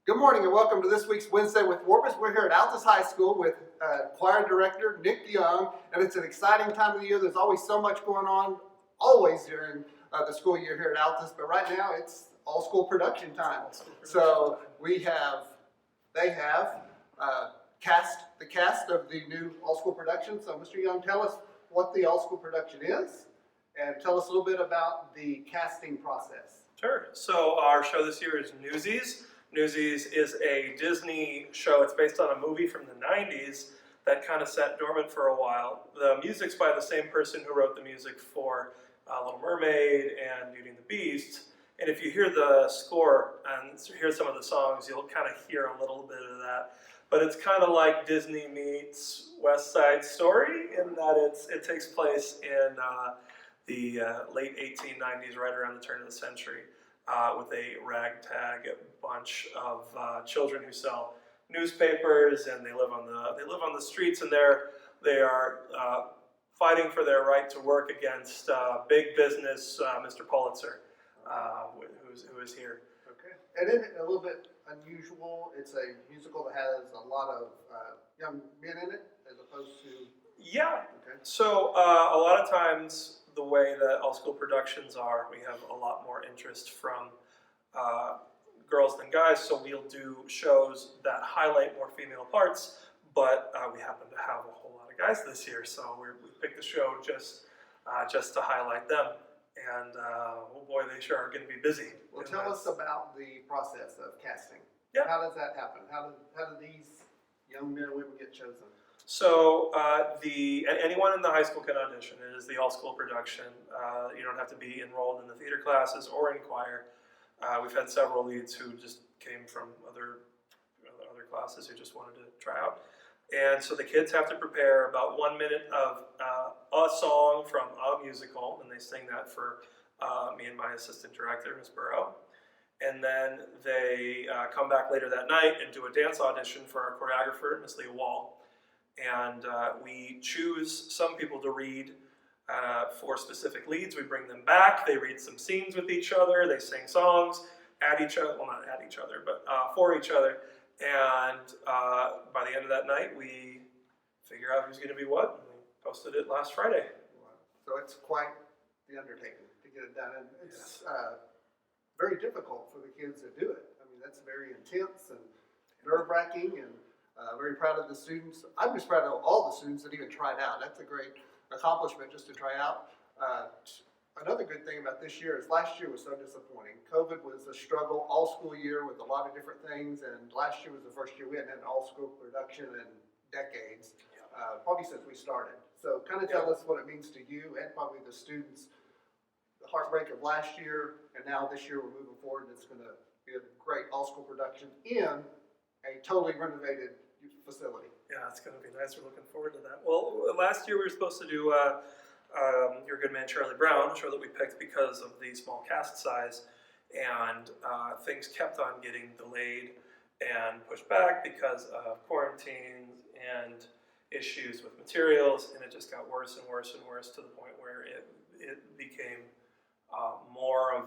Good morning and welcome to this week's Wednesday with Warpus. We're here at Altus High School with choir director Nick Young, and it's an exciting time of the year. There's always so much going on, always during the school year here at Altus, but right now it's all school production time. So they have the cast of the new all school production. So Mr. Young, tell us what the all school production is and tell us a little bit about the casting process. Sure. So our show this year is Newsies. Newsies is a Disney show. It's based on a movie from the 90s that kind of sat dormant for a while. The music's by the same person who wrote the music for Little Mermaid and Beauty and the Beast. And if you hear the score and hear some of the songs, you'll kind of hear a little bit of that. But it's kind of like Disney meets West Side Story in that it takes place in the late 1890s, right around the turn of the century. With a ragtag bunch of children who sell newspapers, and they live on the streets, and they are fighting for their right to work against big business, Mr. Pulitzer, who is here. Okay, and then a little bit unusual. It's a musical that has a lot of young men in it, as opposed to Okay. So a lot of times, the way that all school productions are, we have a lot more interest from girls than guys, so we'll do shows that highlight more female parts, but we happen to have a whole lot of guys this year, so we picked the show just to highlight them, and oh boy, they sure are going to be busy. Well, tell us about the process of casting. Yeah. How does that happen? How do these young men and women get chosen? So anyone in the high school can audition. It is the all-school production. You don't have to be enrolled in the theater classes or in choir. We've had several leads who just came from other classes who just wanted to try out. And so the kids have to prepare about 1 minute of a song from a musical, and they sing that for me and my assistant director, Ms. Burrow. And then they come back later that night and do a dance audition for our choreographer, Ms. Leah Wall. And we choose some people to read for specific leads. We bring them back. They read some scenes with each other. They sing songs at each other. Well, not at each other, but for each other. And by the end of that night, we figure out who's going to be what. And we posted it last Friday. Wow. So it's quite the undertaking to get it done. And it's very difficult for the kids to do it. I mean, that's very intense and nerve-wracking, and very proud of the students. I'm just proud of all the students that even tried out. That's a great accomplishment just to try out. Another good thing about this year is last year was so disappointing. COVID was a struggle all school year with a lot of different things, and last year was the first year we hadn't had an all school production in decades, probably since we started. So kind of tell us what it means to you and probably the students, the heartbreak of last year, and now this year we're moving forward, and it's going to be a great all school production in a totally renovated facility. Yeah, it's going to be nice. We're looking forward to that. Well, last year we were supposed to do Your Good Man, Charlie Brown, a show that we picked because of the small cast size, and things kept on getting delayed and pushed back because of quarantines and issues with materials, and it just got worse and worse and worse to the point where it became more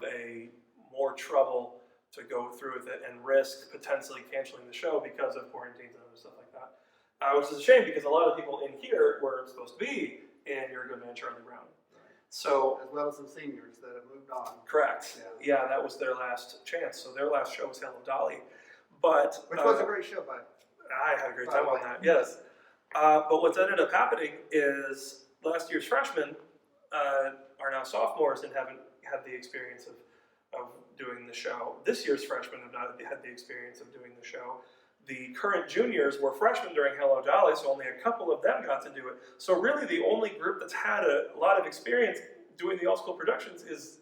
trouble to go through with it and risk potentially canceling the show because of quarantines and other stuff like that. Which is a shame because a lot of people in here were supposed to be in Your Good Man, Charlie Brown. Right. So, as well as some seniors that have moved on. Correct. Yeah, that was their last chance. So their last show was Hello Dolly. But which was a great show, I had a great time on that, yes. But what's ended up happening is last year's freshmen are now sophomores and haven't had the experience of doing the show. This year's freshmen have not had the experience of doing the show. The current juniors were freshmen during Hello Dolly, so only a couple of them got to do it. So really the only group that's had a lot of experience doing the all-school productions is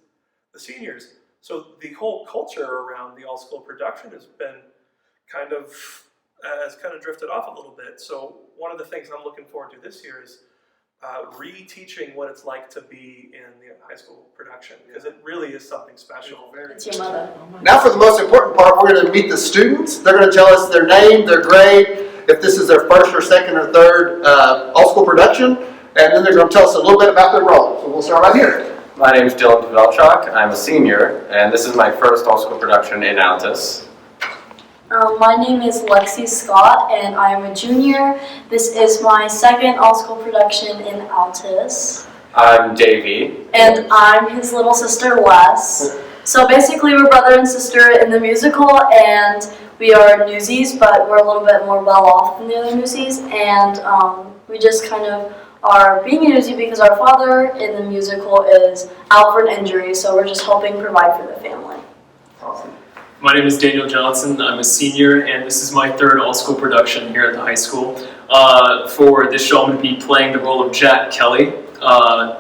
the seniors. So the whole culture around the all-school production has drifted off a little bit. So one of the things I'm looking forward to this year is re-teaching what it's like to be in the high school production, because it really is something special. It's your mother. Now for the most important part, we're going to meet the students. They're going to tell us their name, their grade, if this is their first or second or third all-school production, and then they're going to tell us a little bit about their role. So we'll start right here. My name is Dylan Pavelchuk. I'm a senior, and this is my first all-school production in Altus. My name is Lexi Scott, and I am a junior. This is my second all-school production in Altus. I'm Davey. And I'm his little sister, Wes. So basically, we're brother and sister in the musical, and we are Newsies, but we're a little bit more well-off than the other Newsies, and we just kind of are being a Newsie because our father in the musical is out for an injury, so we're just helping provide for the family. Awesome. My name is Daniel Johnson. I'm a senior, and this is my third all-school production here at the high school. For this show, I'm going to be playing the role of Jack Kelly.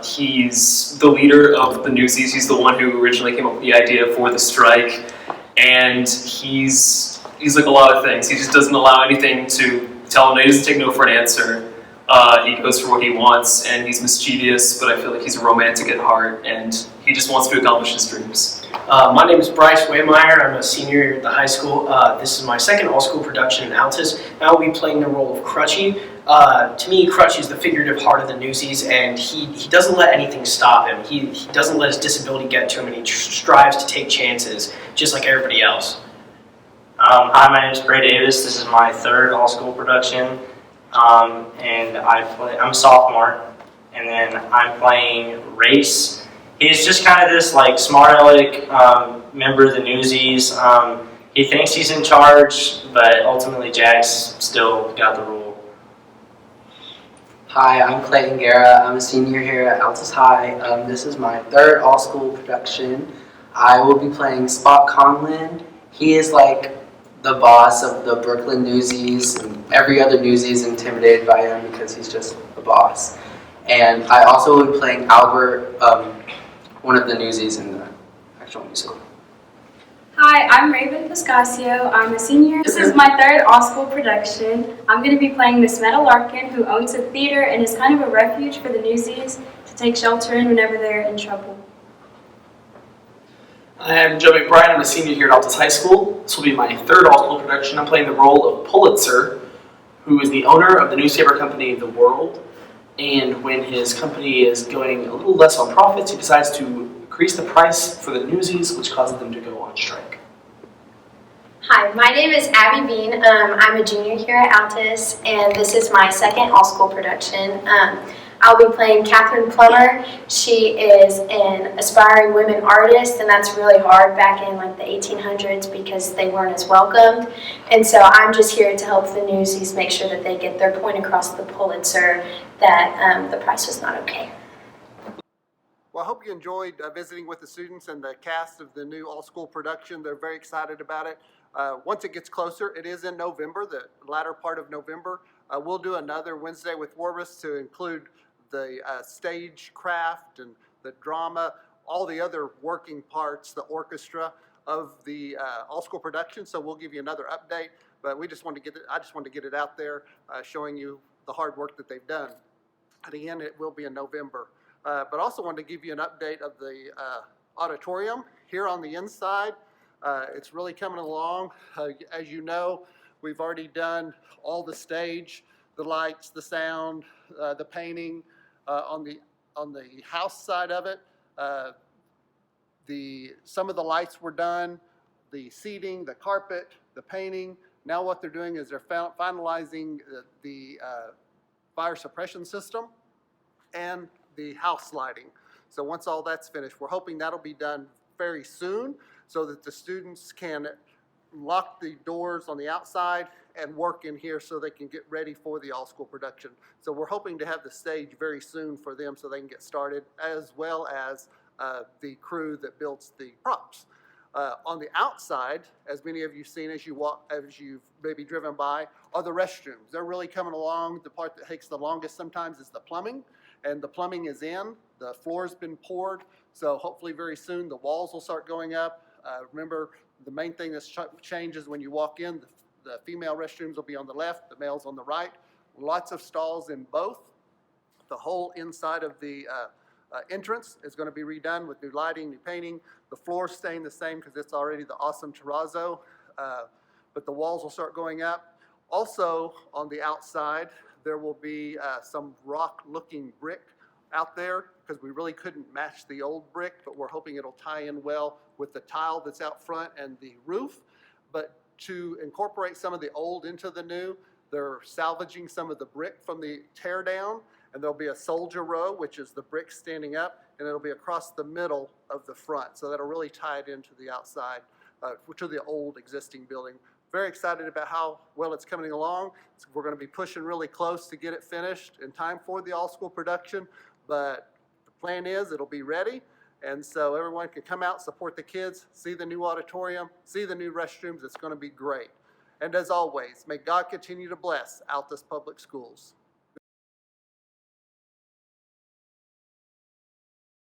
He's the leader of the Newsies. He's the one who originally came up with the idea for the strike, and he's like a lot of things. He just doesn't allow anything to tell him. He doesn't take no for an answer. He goes for what he wants, and he's mischievous, but I feel like he's romantic at heart, and he just wants to accomplish his dreams. My name is Bryce Waymeyer. I'm a senior here at the high school. This is my second all-school production in Altus. I will be playing the role of Crutchy. To me, Crutchy is the figurative heart of the Newsies, and he doesn't let anything stop him. He doesn't let his disability get to him, and he strives to take chances, just like everybody else. Hi, my name is Bray Davis. This is my third all-school production, and I'm a sophomore, and then I'm playing Race. He's just kind of this like smart aleck member of the Newsies. He thinks he's in charge, but ultimately Jack's still got the rule. Hi, I'm Clayton Guerra. I'm a senior here at Altus High. This is my third all-school production. I will be playing Spot Conlon. He is like the boss of the Brooklyn Newsies, and every other Newsie is intimidated by him because he's just the boss. And I also will be playing Albert, one of the Newsies in the actual musical. Hi, I'm Raven Piscasio. I'm a senior. This is my third all-school production. I'm going to be playing Miss Meta Larkin, who owns a theater and is kind of a refuge for the Newsies to take shelter in whenever they're in trouble. I'm Joe McBride. I'm a senior here at Altus High School. This will be my third all-school production. I'm playing the role of Pulitzer, who is the owner of the newspaper company The World. And when his company is going a little less on profits, he decides to increase the price for the Newsies, which causes them to go on strike. Hi, my name is Abby Bean. I'm a junior here at Altus, and this is my second all-school production. I'll be playing Catherine Plummer. She is an aspiring women artist, and that's really hard back in like the 1800s because they weren't as welcomed. And so I'm just here to help the Newsies make sure that they get their point across the Pulitzer that the price was not okay. Well, I hope you enjoyed visiting with the students and the cast of the new all-school production. They're very excited about it. Once it gets closer, it is in November, the latter part of November. We'll do another Wednesday with Warvis to include the stagecraft and the drama, all the other working parts, the orchestra of the all-school production. So we'll give you another update, but I just wanted to get it out there, showing you the hard work that they've done. And again, it will be in November. But also wanted to give you an update of the auditorium here on the inside. It's really coming along. As you know, we've already done all the stage, the lights, the sound, the painting on the house side of it. Some of the lights were done, the seating, the carpet, the painting. Now what they're doing is they're finalizing the fire suppression system and the house lighting. So once all that's finished, we're hoping that'll be done very soon so that the students can lock the doors on the outside and work in here so they can get ready for the all-school production. So we're hoping to have the stage very soon for them so they can get started, as well as the crew that builds the props. On the outside, as many of you seen as you've maybe driven by, are the restrooms. They're really coming along. The part that takes the longest sometimes is the plumbing, and the plumbing is in. The floor's been poured, so hopefully very soon the walls will start going up. Remember, the main thing that's changes when you walk in, the female restrooms will be on the left, the males on the right. Lots of stalls in both. The whole inside of the entrance is going to be redone with new lighting, new painting. The floor's staying the same because it's already the awesome terrazzo, but the walls will start going up. Also, on the outside, there will be some rock-looking brick out there because we really couldn't match the old brick, but we're hoping it'll tie in well with the tile that's out front and the roof. But to incorporate some of the old into the new. They're salvaging some of the brick from the tear down, and there'll be a soldier row, which is the brick standing up, and it'll be across the middle of the front. So that'll really tie it into the outside, to the old existing building. Very excited about how well it's coming along. So we're going to be pushing really close to get it finished in time for the all-school production, but the plan is it'll be ready. And so everyone can come out, support the kids, see the new auditorium, see the new restrooms. It's going to be great. And as always, may God continue to bless Altus Public Schools.